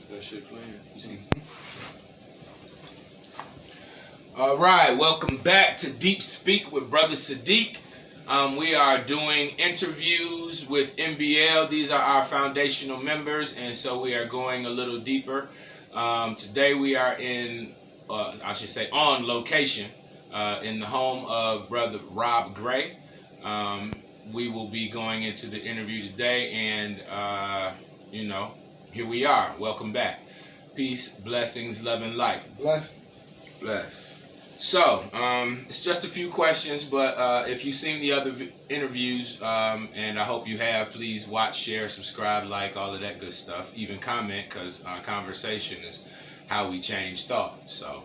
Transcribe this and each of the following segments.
That shit playing. You see? All right, welcome back to Deep Speak with Brother Sadiq. We are doing interviews with MBL. These are our foundational members, and so we are going a little deeper. Today we are on location in the home of Brother Rob Gray. We will be going into the interview today, and here we are. Welcome back. Peace, blessings, love, and light. Blessings. Bless. So, it's just a few questions, but if you've seen the other interviews, and I hope you have, please watch, share, subscribe, like, all of that good stuff. Even comment, because conversation is how we change thought. So,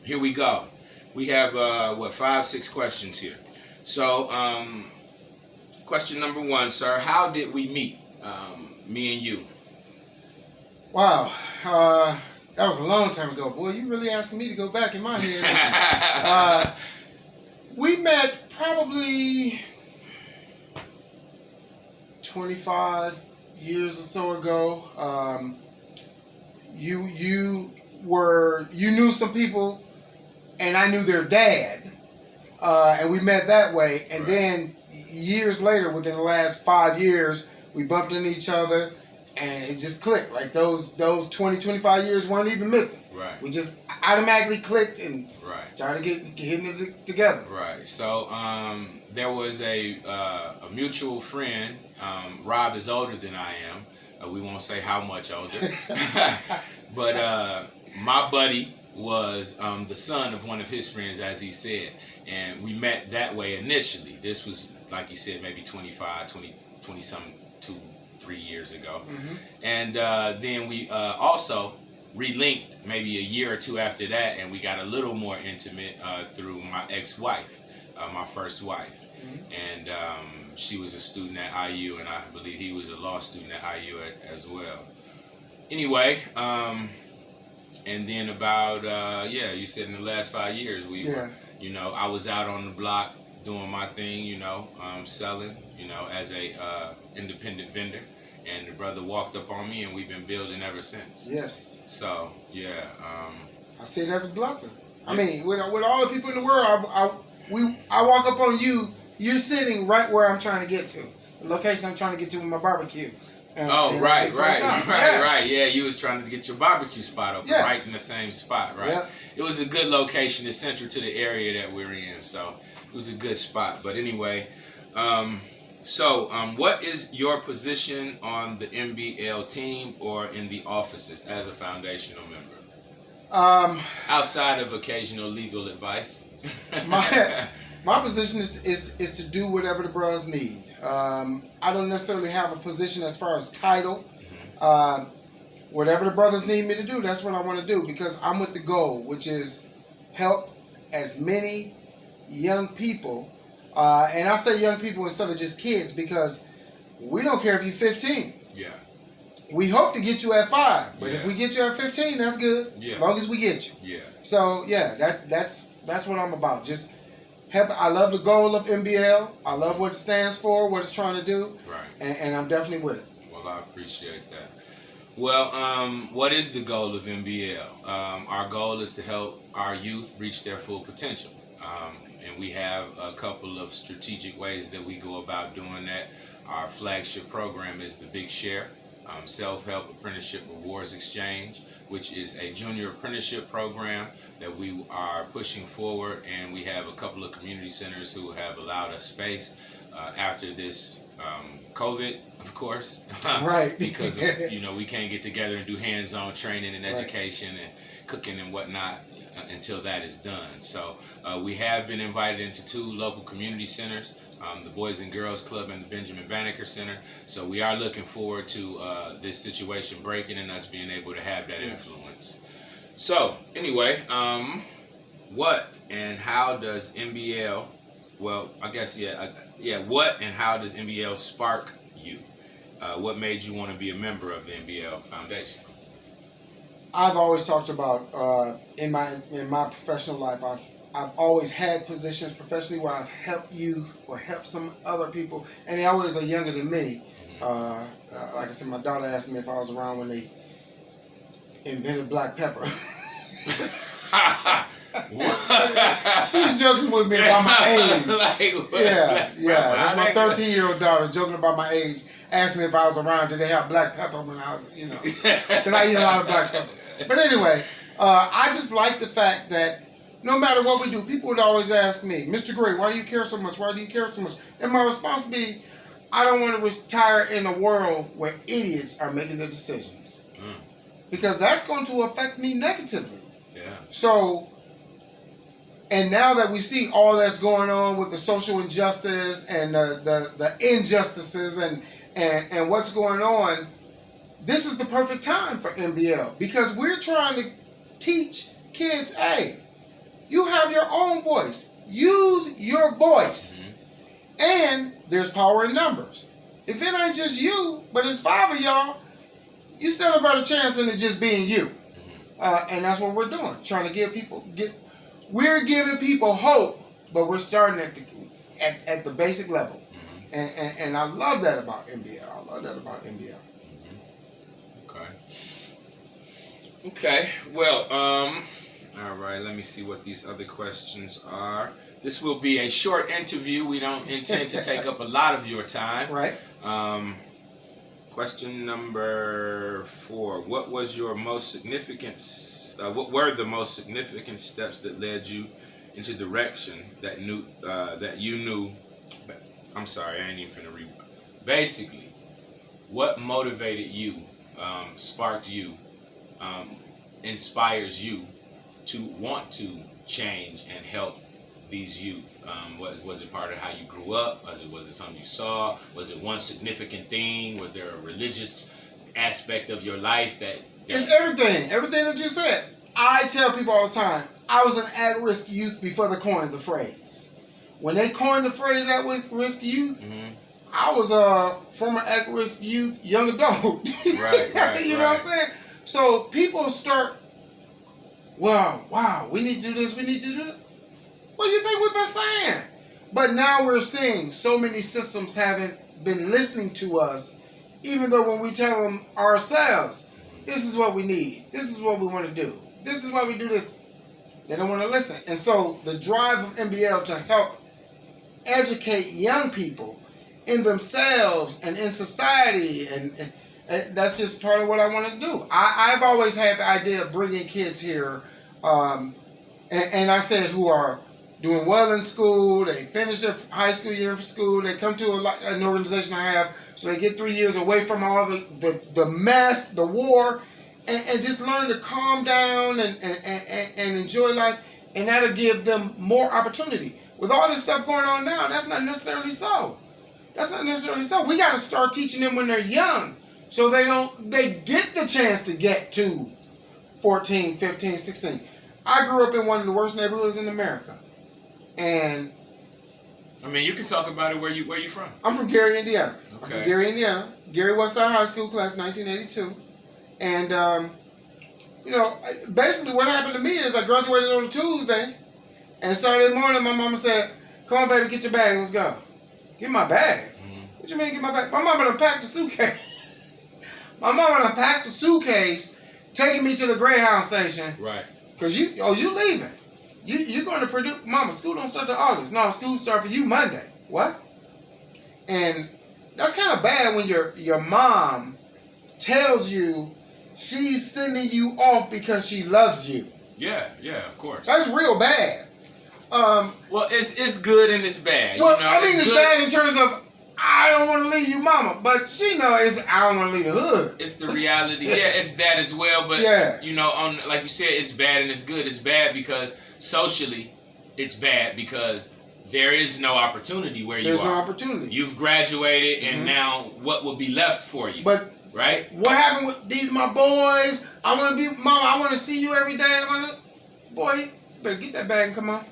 here we go. We have, 5-6 questions here. So, question number 1, sir. How did we meet, me and you? Wow. That was a long time ago. Boy, you really asking me to go back in my head. We met probably 25 years or so ago. You knew some people, and I knew their dad, and we met that way. And then years later, within the last 5 years, we bumped into each other. And it just clicked. Like those 20, 25 years weren't even missing. Right. We just automatically clicked and started getting it together. Right. So there was a mutual friend. Rob is older than I am. We won't say how much older. But my buddy was the son of one of his friends, as he said. And we met that way initially. This was, like you said, maybe 20-something, 2-3 years ago. Mm-hmm. And then we also relinked maybe a year or two after that, and we got a little more intimate through my ex-wife, my first wife. Mm-hmm. And she was a student at IU, and I believe he was a law student at IU as well. Anyway, and then about, you said in the last 5 years, we were, I was out on the block doing my thing, selling, as a independent vendor. And the brother walked up on me, and we've been building ever since. Yes. So, I see it as a blessing. I mean, with all the people in the world, I walk up on you, you're sitting right where I'm trying to get to. The location I'm trying to get to with my barbecue. Right. Yeah, you was trying to get your barbecue spot open right in the same spot, right? Yep. It was a good location. It's central to the area that we're in, so it was a good spot. But anyway, what is your position on the MBL team or in the offices as a foundational member? Outside of occasional legal advice. My position is to do whatever the brothers need. I don't necessarily have a position as far as title. Whatever the brothers need me to do, that's what I want to do, because I'm with the goal, which is help as many young people. And I say young people instead of just kids, because we don't care if you're 15. Yeah. We hope to get you at 5, but if we get you at 15, that's good. Yeah. As long as we get you. Yeah. So that's what I'm about. Just help. I love the goal of MBL. I love what it stands for, what it's trying to do. Right. And I'm definitely with it. Well, I appreciate that. Well, what is the goal of MBL? Our goal is to help our youth reach their full potential. And we have a couple of strategic ways that we go about doing that. Our flagship program is the Big Share, Self-Help Apprenticeship Rewards Exchange, which is a junior apprenticeship program that we are pushing forward. And we have a couple of community centers who have allowed us space after this COVID, of course. Right. Because, we can't get together and do hands-on training and education and cooking and whatnot until that is done. So we have been invited into 2 local community centers, the Boys and Girls Club and the Benjamin Banneker Center. So we are looking forward to this situation breaking and us being able to have that influence. So anyway, what and how does MBL, what and how does MBL spark you? What made you want to be a member of the MBL Foundation? I've always talked about in my professional life. I've always had positions professionally where I've helped youth or helped some other people, and they always are younger than me. Like I said, my daughter asked me if I was around when they invented black pepper. She was joking with me about my age. That's my 13-year-old daughter joking about my age. Asked me if I was around. Did they have black pepper when I was, because I eat a lot of black pepper. But anyway, I just like the fact that no matter what we do, people would always ask me, Mr. Gray, why do you care so much? Why do you care so much? And my response would be, I don't want to retire in a world where idiots are making the decisions. Because that's going to affect me negatively. Yeah. So, and now that we see all that's going on with the social injustice and the injustices and what's going on, this is the perfect time for MBL. Because we're trying to teach kids, hey, you have your own voice. Use your voice. And there's power in numbers. If it ain't just you, but it's 5 of y'all, you stand a better chance than it just being you. And that's what we're doing. Trying to give people, we're giving people hope, but we're starting at the basic level. And I love that about MBL. I love that about MBL. Okay. Well, all right, let me see what these other questions are. This will be a short interview. We don't intend to take up a lot of your time. Right. Question number 4. What was your most significant? What were the most significant steps that led you into the direction that you knew? I'm sorry, I ain't even finna read. Basically, what motivated you, sparked you, inspires you to want to change and help these youth? Was it part of how you grew up? Was it something you saw? Was it one significant thing? Was there a religious aspect of your life that It's everything that you said. I tell people all the time, I was an at-risk youth before they coined the phrase. When they coined the phrase at-risk youth, I was a former at-risk youth, young adult. Right. You know what I'm saying? So people start, wow, we need to do this, we need to do that. What do you think we've been saying? But now we're seeing so many systems haven't been listening to us, even though when we tell them ourselves, this is what we need, this is what we want to do, this is why we do this, they don't want to listen. And so the drive of MBL to help educate young people in themselves and in society, and that's just part of what I want to do. I've always had the idea of bringing kids here, and I said who are doing well in school, they finish their high school year for school, they come to an organization I have, so they get 3 years away from all the mess, the war, and just learn to calm down and enjoy life, and that'll give them more opportunity. With all this stuff going on now, that's not necessarily so. We got to start teaching them when they're young, so they get the chance to get to 14, 15, 16. I grew up in one of the worst neighborhoods in America. And I mean, you can talk about it. Where you from? I'm from Gary, Indiana. Okay. I'm from Gary, Indiana. Gary Westside High School, class 1982. And basically what happened to me is I graduated on a Tuesday, and Saturday morning my mama said, "Come on, baby, get your bag, let's go." Get my bag? What you mean get my bag? My mama done packed the suitcase. My mama done packed the suitcase, taking me to the Greyhound station. Right. Cause you leaving. You're going to Purdue. Mama, school don't start till August. No, school start for you Monday. What? And that's kind of bad when your mom tells you she's sending you off because she loves you. Yeah, of course. That's real bad. Well, it's good and it's bad. Well, I mean, it's bad in terms of I don't want to leave you, mama, but she knows I don't want to leave the hood. It's the reality. Yeah, it's that as well. But on like you said, it's bad and it's good. It's bad because socially, it's bad because there is no opportunity where you are. There's no opportunity. You've graduated, and now what will be left for you? But right? What happened with these my boys? I want to be, mama, I want to see you every day. Boy, you better get that bag and come on.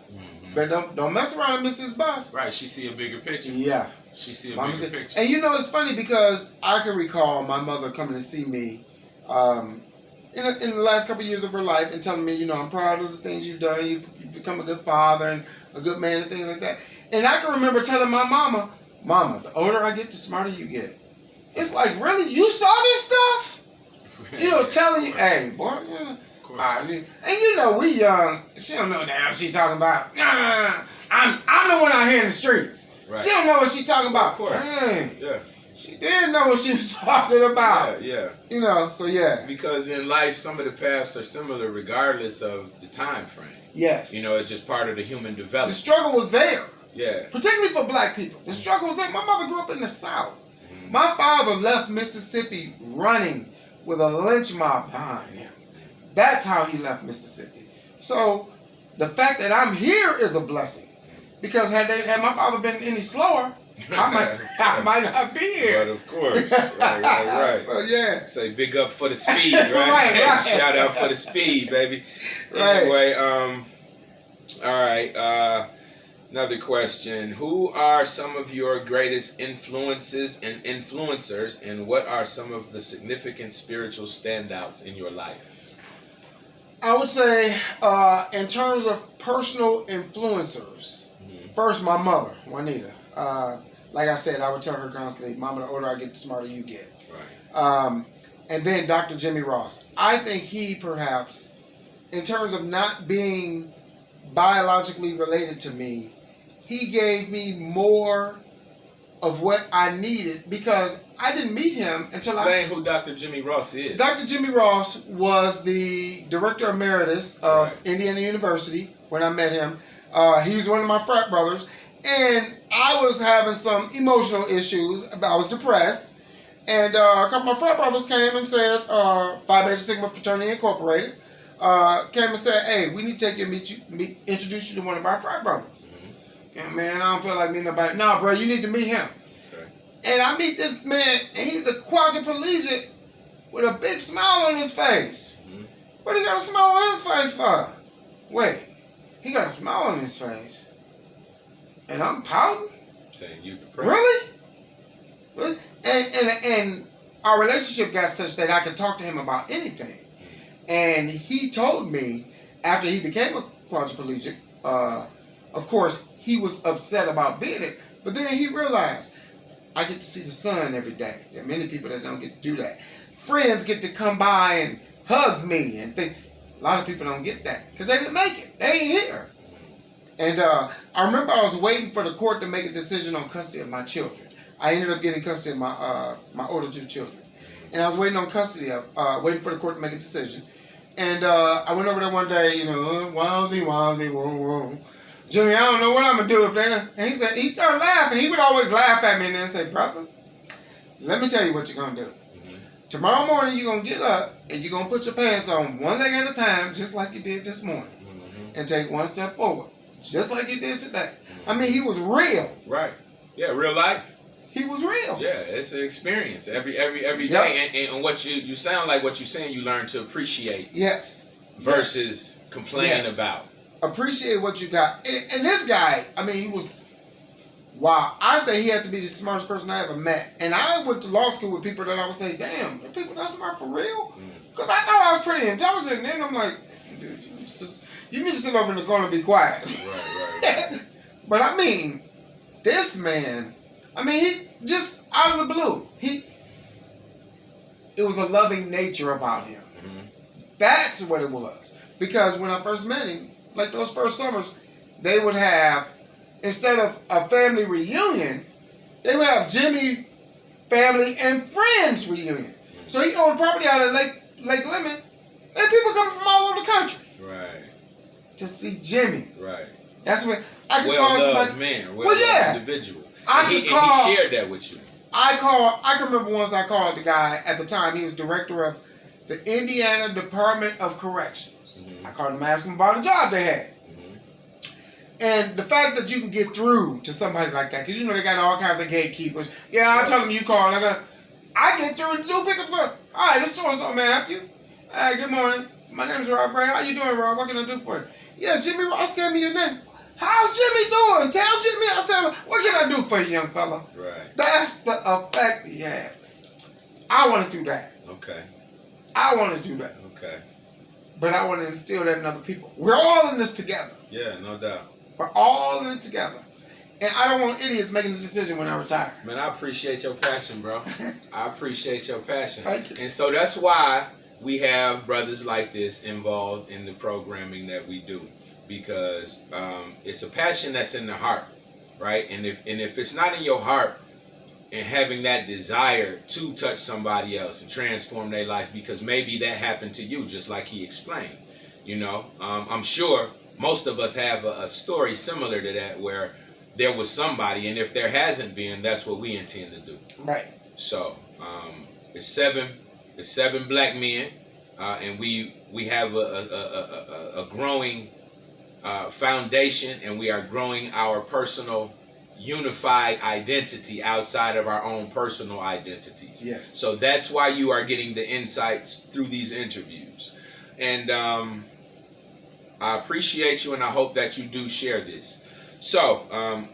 But don't mess around and miss this bus. Right, she see a bigger picture. Yeah. She see a bigger picture. And it's funny because I can recall my mother coming to see me in the last couple of years of her life and telling me, I'm proud of the things you've done. You've become a good father and a good man and things like that. And I can remember telling my mama, the older I get, the smarter you get. It's like, really? You saw this stuff? You know, telling you, hey, boy, you know. And you know, we young. She don't know what the hell she talking about. Nah, I'm the one out here in the streets. Right. She don't know what she talking about. Of course. Hey, yeah. She did know what she was talking about. Yeah. You know, so yeah. Because in life, some of the paths are similar regardless of the time frame. Yes. You know, it's just part of the human development. The struggle was there. Yeah. Particularly for black people. The struggle was there. My mother grew up in the South. My father left Mississippi running with a lynch mob behind him. That's how he left Mississippi. So the fact that I'm here is a blessing. Because had my father been any slower, I might not be here. But of course. Right. So yeah. Say big up for the speed, right? right. Shout out for the speed, baby. Right. Anyway, all right. Another question. Who are some of your greatest influences and influencers, and what are some of the significant spiritual standouts in your life? I would say, in terms of personal influencers, first my mother, Juanita. Like I said, I would tell her constantly, Mama, the older I get, the smarter you get. Right. And then Dr. Jimmy Ross. I think he perhaps, in terms of not being biologically related to me, he gave me more of what I needed because I didn't meet him until Explain who Dr. Jimmy Ross is. Dr. Jimmy Ross was the director emeritus of Indiana University when I met him. He was one of my frat brothers, and I was having some emotional issues. I was depressed, and a couple of my frat brothers came and said, Phi Beta Sigma Fraternity Incorporated, came and said, hey, we need to take you and introduce you to one of our frat brothers. Yeah, man, I don't feel like meeting nobody. No, bro, you need to meet him. Okay. And I meet this man, and he's a quadriplegic with a big smile on his face. What he got a smile on his face for? Wait, he got a smile on his face, and I'm pouting? Saying you depressed. Really? And our relationship got such that I could talk to him about anything. And he told me, after he became a quadriplegic, of course, he was upset about being it, but then he realized, I get to see the sun every day. There are many people that don't get to do that. Friends get to come by and hug me and think. A lot of people don't get that because they didn't make it. They ain't here. And I remember I was waiting for the court to make a decision on custody of my children. I ended up getting custody of my older two children. And I was waiting on custody waiting for the court to make a decision. And I went over there one day, you know, wowsy, whoa. Jimmy, I don't know what I'm going to do if they're... And he started laughing. He would always laugh at me and then say, brother, let me tell you what you're going to do. Tomorrow morning, you're going to get up and you're going to put your pants on one leg at a time, just like you did this morning. And take one step forward, just like you did today. I mean, he was real. Right. Yeah, real life. He was real. Yeah, it's an experience every day. And what you sound like what you're saying, you learn to appreciate. Yes. Versus complain about. Appreciate what you got. And this guy, I mean, he was, wow. I say he had to be the smartest person I ever met. And I went to law school with people that I would say, damn, are people that smart for real? Because I thought I was pretty intelligent. And then I'm like, dude, you need to sit over in the corner and be quiet. Right. But I mean, this man, I mean, he just out of the blue, it was a loving nature about him. That's what it was. Because when I first met him, like those first summers, they would have, instead of a family reunion, they would have Jimmy family and friends reunion. So he owned property out of Lake Lemon, and people coming from all over the country. Right. To see Jimmy. Right. That's what I could call somebody. Man. Well-loved individual. And he shared that with you. I can remember once I called the guy at the time. He was director of the Indiana Department of Corrections. I called him, asked him about a job they had. And the fact that you can get through to somebody like that, because you know they got all kinds of gatekeepers. Yeah, I'll tell them you called. I get through and do pick up for. All right, this so-and-so, man, help you? Hey, good morning. My name's Rob Gray. How you doing, Rob? What can I do for you? Yeah, Jimmy Ross gave me your name. How's Jimmy doing? Tell Jimmy. I said, what can I do for you, young fella? Right. That's the effect he had. I want to do that. Okay. I want to do that. Okay. But I want to instill that in other people. We're all in this together. Yeah, no doubt. We're all in it together. And I don't want idiots making the decision when I retire. Man, I appreciate your passion, bro. I appreciate your passion. Thank you. And so that's why we have brothers like this involved in the programming that we do, because it's a passion that's in the heart, right? And if it's not in your heart, and having that desire to touch somebody else and transform their life, because maybe that happened to you, just like he explained. You know, I'm sure most of us have a story similar to that where there was somebody, and if there hasn't been, that's what we intend to do. Right. So it's seven black men, and we have a growing foundation, and we are growing our personal unified identity outside of our own personal identities. Yes. So that's why you are getting the insights through these interviews. And I appreciate you, and I hope that you do share this. So,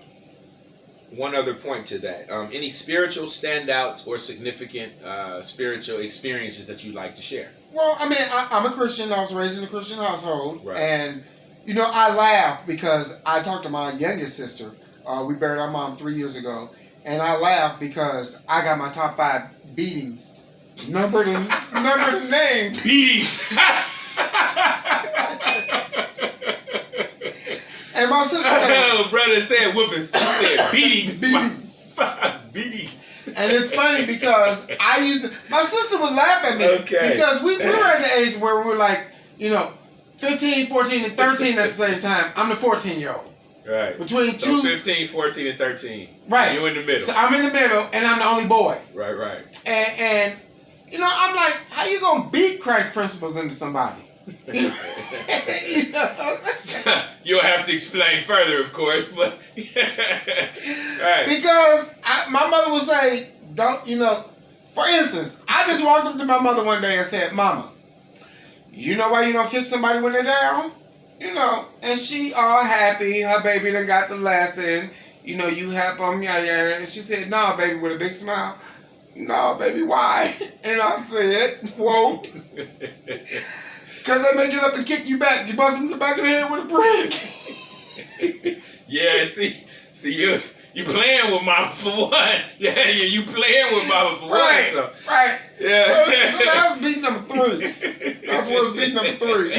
one other point to that. Any spiritual standouts or significant spiritual experiences that you'd like to share? Well, I mean, I'm a Christian. I was raised in a Christian household. Right. And, you know, I laugh because I talked to my youngest sister. We buried our mom 3 years ago. And I laugh because I got my top 5 beatings numbered and named. Beatings. And my sister Oh, brother said whoopings. He said beatings. Beatings. 5 beatings. And it's funny because my sister would laugh at me. Okay. Because we were at the age where we were like, you know, 15, 14, and 13 at the same time. I'm the 14-year-old. Right. Between so two. 15, 14, and 13. Right. You in the middle. So I'm in the middle, and I'm the only boy. Right. And you know, I'm like, how you going to beat Christ principles into somebody? You know? You'll have to explain further, of course, but right. Because my mother would say, don't, you know, for instance, I just walked up to my mother one day and said, Mama, you know why you don't kick somebody when they're down? You know, and she all happy, her baby done got the lesson, you know, you help them, yeah. And she said, no, baby, with a big smile. No, baby, why? And I said, quote, because they may get up and kick you back. You bust them in the back of the head with a brick. Yeah, see, you playing with mama for one. Yeah, you playing with mama for Right, one. So. right. Yeah. So that was beat number 3. That's what was beat number 3.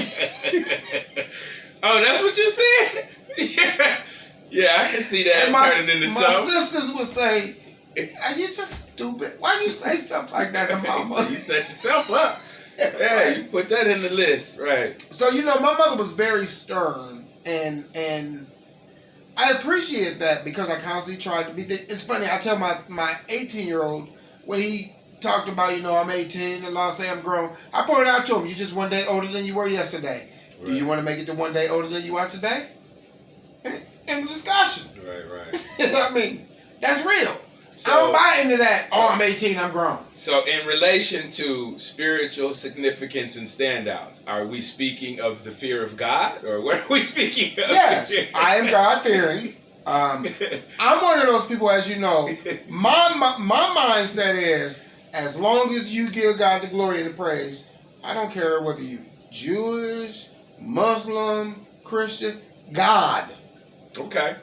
Oh, that's what you said? Yeah, I can see that turning into my something. sisters would say, are you just stupid? Why you say stuff like that to mama? You set yourself up. Yeah, you put that in the list, right? So, you know, my mother was very stern, and I appreciate that because I constantly tried to be. It's funny, I tell my 18-year-old when he talked about, you know, I'm 18, and law say I'm grown, I pointed out to him, you're just one day older than you were yesterday. Right. Do you want to make it to one day older than you are today? In discussion. Right. You know what I mean? That's real. So, I don't buy into that. I'm 18, I'm grown. So, in relation to spiritual significance and standouts, are we speaking of the fear of God, or what are we speaking of? Yes, I am God-fearing. I'm one of those people, as you know. My mindset is, as long as you give God the glory and the praise, I don't care whether you're Jewish, Muslim, Christian, God. Okay.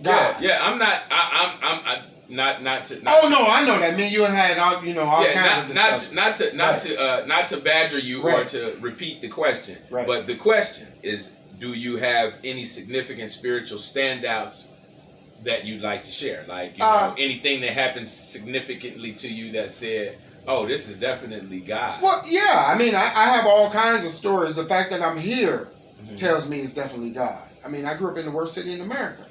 God. Yeah. I'm not to. Oh no, I know that. I mean, you had all kinds of discussion. Not to badger you or to repeat the question. Right. But the question is, do you have any significant spiritual standouts that you'd like to share? Like, you know, anything that happened significantly to you that said, oh, this is definitely God. Well, yeah. I mean, I have all kinds of stories. The fact that I'm here tells me it's definitely God. I mean, I grew up in the worst city in America.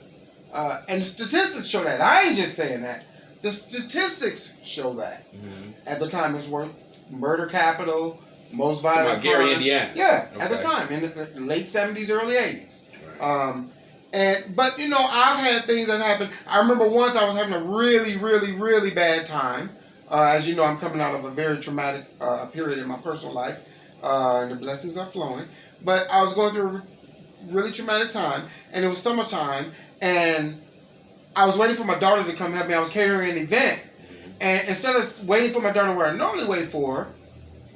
And the statistics show that. I ain't just saying that. The statistics show that. Mm-hmm. At the time, it was murder capital, most violent crime. Gary, Indiana. Yeah, okay. At the time, in the late 70s, early 80s. Right. But, you know, I've had things that happened. I remember once I was having a really, really, really bad time. As you know, I'm coming out of a very traumatic period in my personal life. And the blessings are flowing. But I was going through a really traumatic time, and it was summertime, and I was waiting for my daughter to come help me. I was catering an event, and instead of waiting for my daughter where I normally wait for her,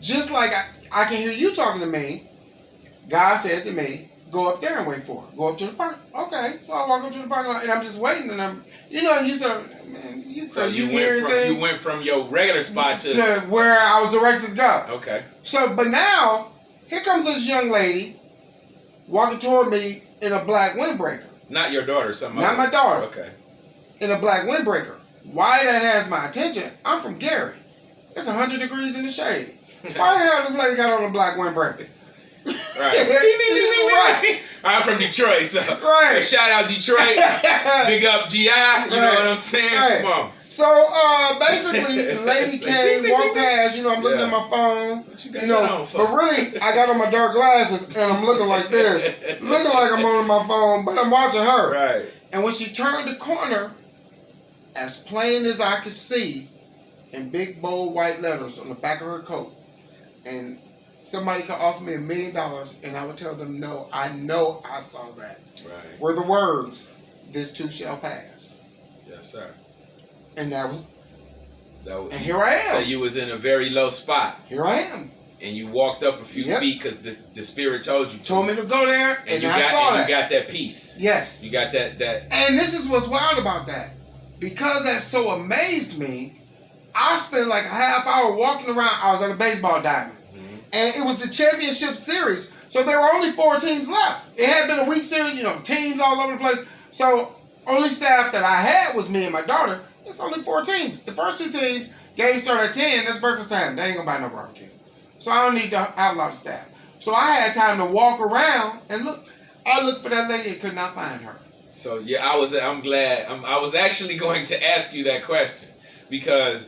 just like I can hear you talking to me, God said to me, go up there and wait for her. Go up to the park. Okay, so I walk up to the parking lot and I'm just waiting, and I'm, you said, man, you went from your regular spot to where I was directed to go. Okay. So, but now here comes this young lady walking toward me in a black windbreaker. Not your daughter, Not my daughter. Okay. In a black windbreaker. Why that has my attention? I'm from Gary. It's 100 degrees in the shade. Why the hell this lady got on a black windbreaker? Right. Right. I'm from Detroit, so right. Shout out Detroit. Big up GI. You know what I'm saying? Right. Come on. So basically, the lady came, walked past. I'm looking at my phone. What you got that on for? But really, I got on my dark glasses and I'm looking like this, looking like I'm on my phone, but I'm watching her. Right. And when she turned the corner, as plain as I could see, in big bold white letters on the back of her coat, and somebody could offer me $1 million, and I would tell them, no, I know I saw that. Right. Were the words, "This too shall pass." Yes, sir. And that was. And here I am. So you was in a very low spot. Here I am. And you walked up a few feet because the spirit told you to. Told me to go there, and you I saw that. You got that peace. Yes. You got that. And this is what's wild about that. Because that so amazed me, I spent like a half hour walking around. I was at a baseball diamond. Mm-hmm. And it was the championship series. So there were only 4 teams left. It had been a week series, teams all over the place. So only staff that I had was me and my daughter. It's only 4 teams. The first 2 teams, game started at 10. That's breakfast time. They ain't gonna buy no barbecue. So I don't need to have a lot of staff. So I had time to walk around and look. I looked for that lady and could not find her. So yeah, I'm glad. I was actually going to ask you that question because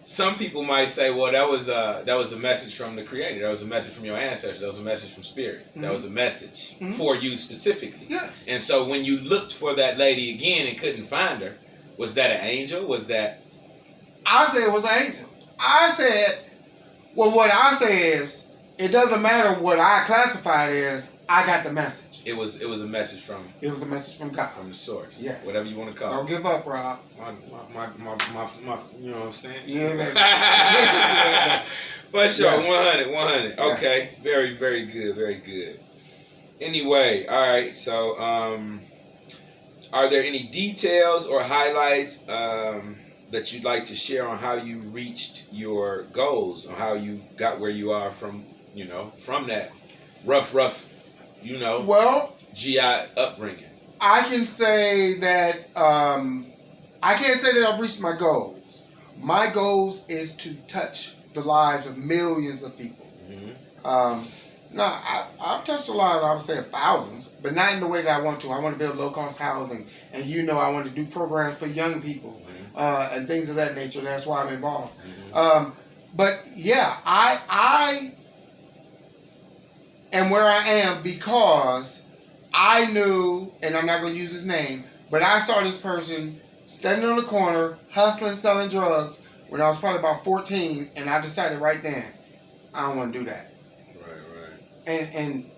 some people might say, well, that was a message from the Creator. That was a message from your ancestors. That was a message from Spirit. Mm-hmm. That was a message for you specifically. Yes. And so when you looked for that lady again and couldn't find her, was that an angel? Was that? I said it was an angel. I said, well, what I say is, it doesn't matter what I classify it as. I got the message. It was a message from. It was a message from God. From the source. Yes. Whatever you want to call it. Don't give up, Rob. My, you know what I'm saying? Yeah, baby. For sure, Yeah. 100. Yeah. Okay, very, very good, very good. Anyway, all right. So, are there any details or highlights that you'd like to share on how you reached your goals, or how you got where you are from that rough, Well, GI upbringing? I can say that I can't say that I've reached my goals. My goals is to touch the lives of millions of people. Mm-hmm. I've touched a lot, I would say, of thousands, but not in the way that I want to. I want to build low-cost housing, and I want to do programs for young people and things of that nature. That's why I'm involved. Mm-hmm. But yeah, I am where I am because I knew, and I'm not going to use his name, but I saw this person standing on the corner, hustling, selling drugs when I was probably about 14, and I decided right then, I don't want to do that. And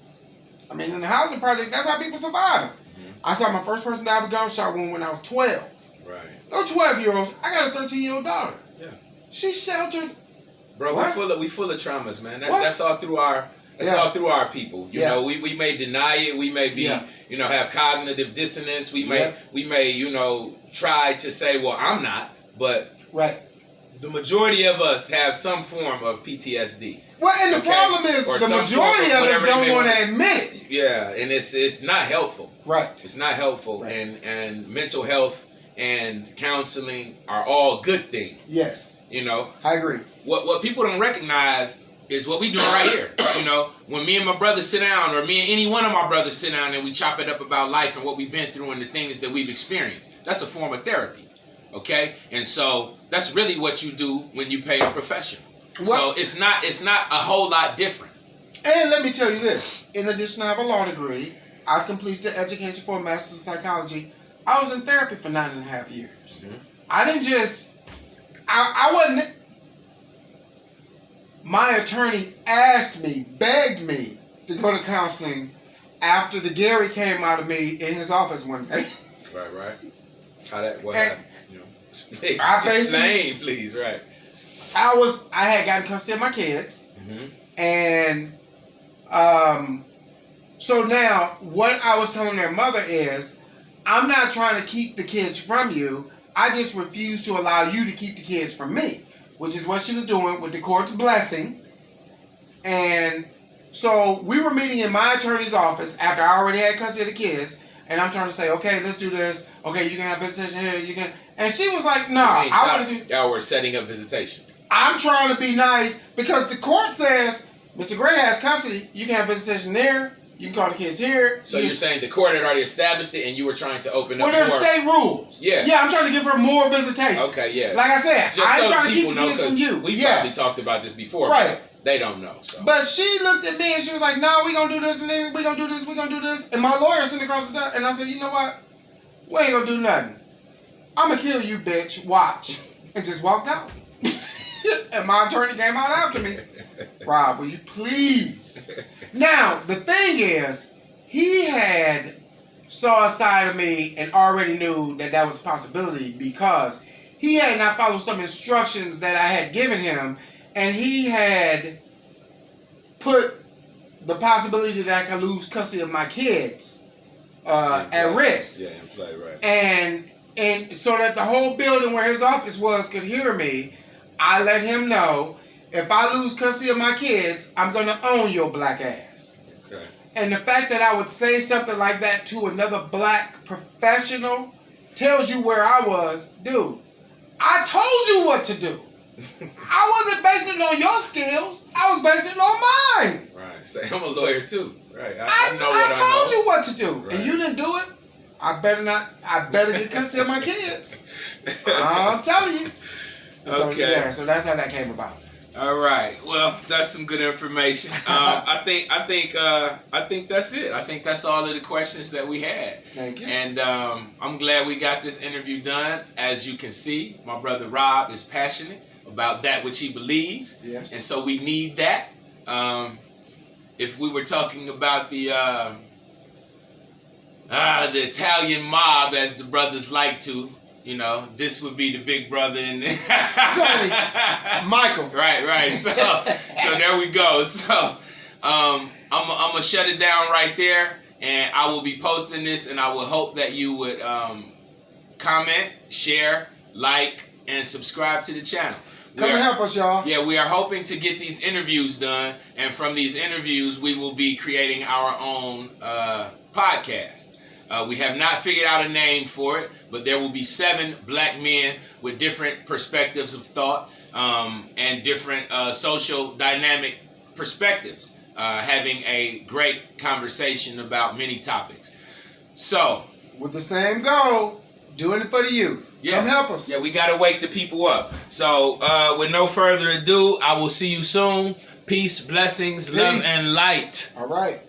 I mean, in the housing project, that's how people survive. Mm-hmm. I saw my first person die of a gunshot wound when I was 12. Right. No 12-year-olds. I got a 13-year-old daughter. Yeah. She's sheltered. Bro, we full of traumas, man. That's all through our. That's all through our people. You know, we may deny it. We may be, have cognitive dissonance. We may, try to say, well, I'm not. But the majority of us have some form of PTSD. Well, and the problem is the majority of us don't want to admit it. Yeah, and it's not helpful. Right. It's not helpful. Right. And mental health and counseling are all good things. Yes. I agree. What people don't recognize is what we doing right here. When me and my brother sit down, or me and any one of my brothers sit down and we chop it up about life and what we've been through and the things that we've experienced, that's a form of therapy. Okay? And so that's really what you do when you pay a professional. So it's not a whole lot different. And let me tell you this. In addition, I have a law degree. I've completed the education for a master's in psychology. I was in therapy for 9.5 years. Mm-hmm. I didn't just... I wasn't... My attorney asked me, begged me to go to counseling after the Gary came out of me in his office one day. Right. What happened? Explain, please. Right. I had gotten custody of my kids, and So now, what I was telling their mother is, I'm not trying to keep the kids from you. I just refuse to allow you to keep the kids from me, which is what she was doing with the court's blessing. And so we were meeting in my attorney's office after I already had custody of the kids, and I'm trying to say, okay, let's do this. Okay, you can have visitation here. You can, and she was like, nah, I want to do. Y'all were setting up visitation. I'm trying to be nice because the court says Mr. Gray has custody. You can have visitation there. You can call the kids here. So you're saying the court had already established it, and you were trying to open up more. Well, there's state rules. Yeah. Yeah, I'm trying to give her more visitation. Okay, yeah. Like I said, just I ain't so trying to keep people the know, kids from you. We've probably talked about this before. Right. But they don't know. So. But she looked at me and she was like, no, we going to do this and then we going to do this, we going to do this. And my lawyer sitting across the door, and I said, you know what? We ain't going to do nothing. I'm going to kill you, bitch. Watch. And just walked out. And my attorney came out after me. Rob, will you please? Now, the thing is, he had saw a side of me and already knew that that was a possibility because he had not followed some instructions that I had given him, and he had put the possibility that I could lose custody of my kids at risk. Yeah, in play, right. And so that the whole building where his office was could hear me, I let him know, if I lose custody of my kids, I'm going to own your black ass. Okay. And the fact that I would say something like that to another black professional tells you where I was. Dude, I told you what to do. I wasn't basing it on your skills. I was basing it on mine. Right. Say, I'm a lawyer too. Right. I know what I told know. you what to do. Right. And you didn't do it. I better get custody of my kids. I'm telling you. So, Okay. yeah, so that's how that came about. All right. Well, that's some good information. I think that's it. I think that's all of the questions that we had. Thank you. And I'm glad we got this interview done. As you can see, my brother Rob is passionate about that which he believes. Yes. And so we need that. If we were talking about the Italian mob, as the brothers like to, you know, this would be the big brother in there. Sonny, Michael. Right. So there we go. So I'm gonna shut it down right there, and I will be posting this, and I will hope that you would comment, share, like, and subscribe to the channel. Come and help us, y'all. Yeah, we are hoping to get these interviews done, and from these interviews, we will be creating our own podcast. We have not figured out a name for it, but there will be 7 black men with different perspectives of thought and different social dynamic perspectives, having a great conversation about many topics. So, with the same goal, doing it for the youth. yeah, Come help us. Yeah, we got to wake the people up. So, with no further ado, I will see you soon. Peace, blessings, love, and light. All right.